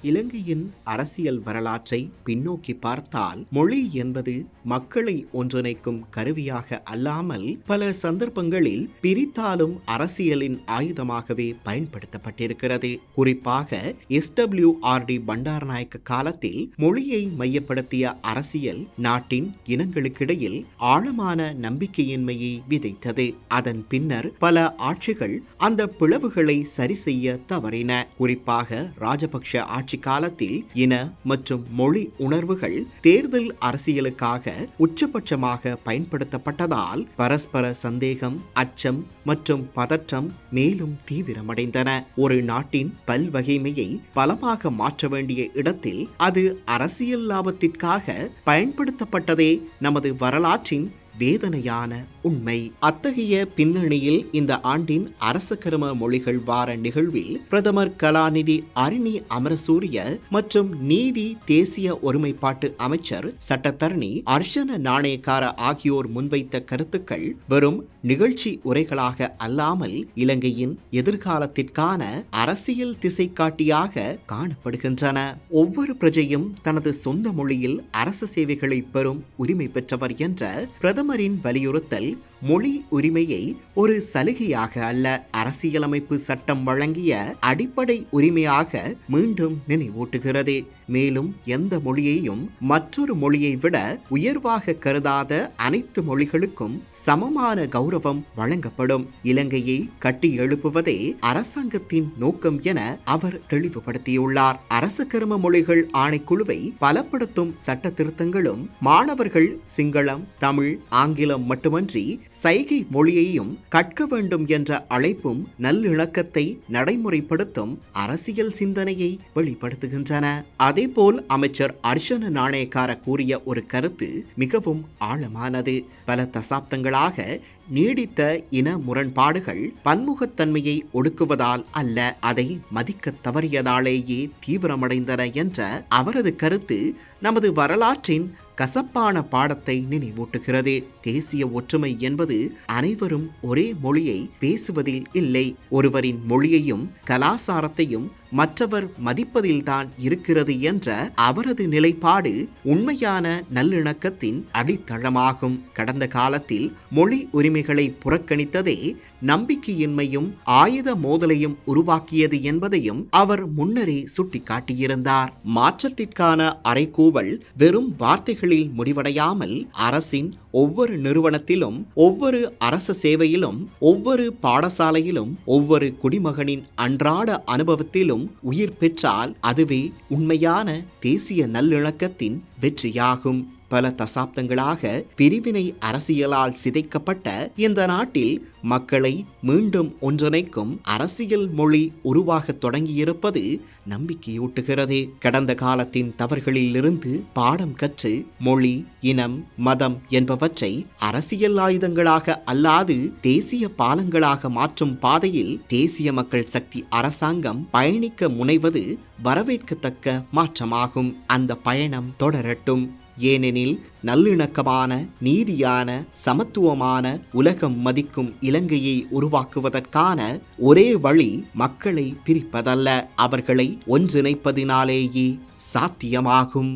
இலங்கையின் அரசியல் வரலாற்றை பின்னோக்கி பார்த்தால் மொழி என்பது மக்களை ஒன்றிணைக்கும் கருவியாக அல்லாமல் பல சந்தர்ப்பங்களில் பிரித்தாலும் அரசியலின் ஆயுதமாகவே பயன்படுத்தப்பட்டிருக்கிறது. குறிப்பாக SWRD பண்டாரநாயக்க காலத்தில் மொழியை மையப்படுத்திய அரசியல் நாட்டின் இனங்களுக்கிடையில் ஆழமான நம்பிக்கையின்மையை விதைத்தது. அதன் பின்னர் பல ஆட்சிகள் அந்த பிளவுகளை சரி செய்ய தவறின. குறிப்பாக ராஜபக்ஷ ஆட்சி காலத்தில் இன மற்றும் மொழி உணர்வுகள் தேர்தல் அரசியலுக்காக உச்சபட்சமாக பயன்படுத்தப்பட்டதால் பரஸ்பர சந்தேகம், அச்சம் மற்றும் பதற்றம் மேலும் தீவிரமடைந்தன. ஒரு நாட்டின் பல்வகைமையை பலமாக மாற்ற வேண்டிய இடத்தில் அது அரசியல் லாபத்திற்காக பயன்படுத்தப்பட்டதே நமது வரலாற்றின் வேதனையான உண்மை. அத்தகைய பின்னணியில் இந்த ஆண்டின் அரசகர்ம மொழிகள் வார நிகழ்வில் பிரதமர் கலாநிதி அரிணி அமரசூரிய மற்றும் நீதி தேசிய ஒருமைப்பாட்டு அமைச்சர் சட்டத்தரணி அர்ஷன நாணயக்கார ஆகியோர் முன்வைத்த கருத்துக்கள் வெறும் நிகழ்ச்சி உரைகளாக அல்லாமல் இலங்கையின் எதிர்காலத்திற்கான அரசியல் திசை காட்டியாக காணப்படுகின்றன. ஒவ்வொரு பிரஜையும் தனது சொந்த மொழியில் அரசு சேவைகளை பெறும் உரிமை பெற்றவர் என்ற பிரதமரின் வலியுறுத்தல் மொழி உரிமையை ஒரு சலுகையாக அல்ல, அரசியலமைப்பு சட்டம் வழங்கிய அடிப்படை உரிமையாக மீண்டும் நினைவூட்டுகிறது. மேலும் எந்த மொழியையும் மற்றொரு மொழியை விட உயர்வாக கருதாத அனைத்து மொழிகளுக்கும் சமமான கௌரவம் வழங்கப்படும். இலங்கையை கட்டி எழுப்புவதே அரசாங்கத்தின் நோக்கம் என அவர் தெளிவுபடுத்தியுள்ளார். அரசகர்ம மொழிகள் ஆணைக்குழுவை பலப்படுத்தும் சட்ட திருத்தங்களும் மாணவர்கள் சிங்களம், தமிழ், ஆங்கிலம் மட்டுமன்றி சைகை மொழியையும் கற்க வேண்டும் என்ற அழைப்பும் நல்லிணக்கத்தை நடைமுறைப்படுத்தும் அரசியல் சிந்தனையை வெளிப்படுத்துகின்றன. அதேபோல் அமைச்சர் அர்ஷன நாணயக்கார கூறிய ஒரு கருத்து மிகவும் ஆழமானது. பல தசாப்தங்களாக நீடித்த இன முரண்பாடுகள் பன்முகத்தன்மையை ஒடுக்குவதால் அல்ல, அதை மதிக்க தவறியதாலேயே தீவிரமடைந்தன என்ற அவரது கருத்து நமது வரலாற்றின் கசப்பான பாடத்தை நினைவூட்டுகிறது. தேசிய ஒற்றுமை என்பது அனைவரும் ஒரே மொழியை பேசுவதில் இல்லை, ஒருவரின் மொழியையும் கலாசாரத்தையும் மற்றவர் மதிப்பதில்தான் இருக்கிறது என்ற அவரது நிலைப்பாடு உண்மையான நல்லிணக்கத்தின் அடித்தளமாகும். கடந்த காலத்தில் மொழி உரிமைகளை புறக்கணித்ததே நம்பிக்கையின்மையும் ஆயுத மோதலையும் உருவாக்கியது என்பதையும் அவர் முன்னரே சுட்டிக்காட்டியிருந்தார். மாற்றத்திற்கான அறைகூவல் வெறும் வார்த்தைகளில் முடிவடையாமல் அரசின் ஒவ்வொரு நிறுவனத்திலும், ஒவ்வொரு அரச சேவையிலும், ஒவ்வொரு பாடசாலையிலும், ஒவ்வொரு குடிமகனின் அன்றாட அனுபவத்திலும் உயிர் பெற்றால் அதுவே உண்மையான தேசிய நல்லிணக்கத்தின் வெற்றியாகும். பல தசாப்தங்களாக பிரிவினை அரசியலால் சிதைக்கப்பட்ட இந்த நாட்டில் மக்களை மீண்டும் ஒன்றிணைக்கும் அரசியல் மொழி உருவாக தொடங்கியிருப்பது நம்பிக்கையூட்டுகிறது. கடந்த காலத்தின் தவறுகளிலிருந்து பாடம் கற்று மொழி, இனம், மதம் என்பவற்றை அரசியல் ஆயுதங்களாக அல்லாது தேசிய பாலங்களாக மாற்றும் பாதையில் தேசிய மக்கள் சக்தி அரசாங்கம் பயணிக்க முனைவது வரவேற்கத்தக்க மாற்றமாகும். அந்த பயணம் தொடரட்டும். ஏனெனில் நல்லிணக்கமான, நீதியான, சமத்துவமான, உலகம் மதிக்கும் இலங்கையை உருவாக்குவதற்கான ஒரே வழி மக்களை பிரிப்பதல்ல, அவர்களை ஒன்றிணைப்பதினாலேயே சாத்தியமாகும்.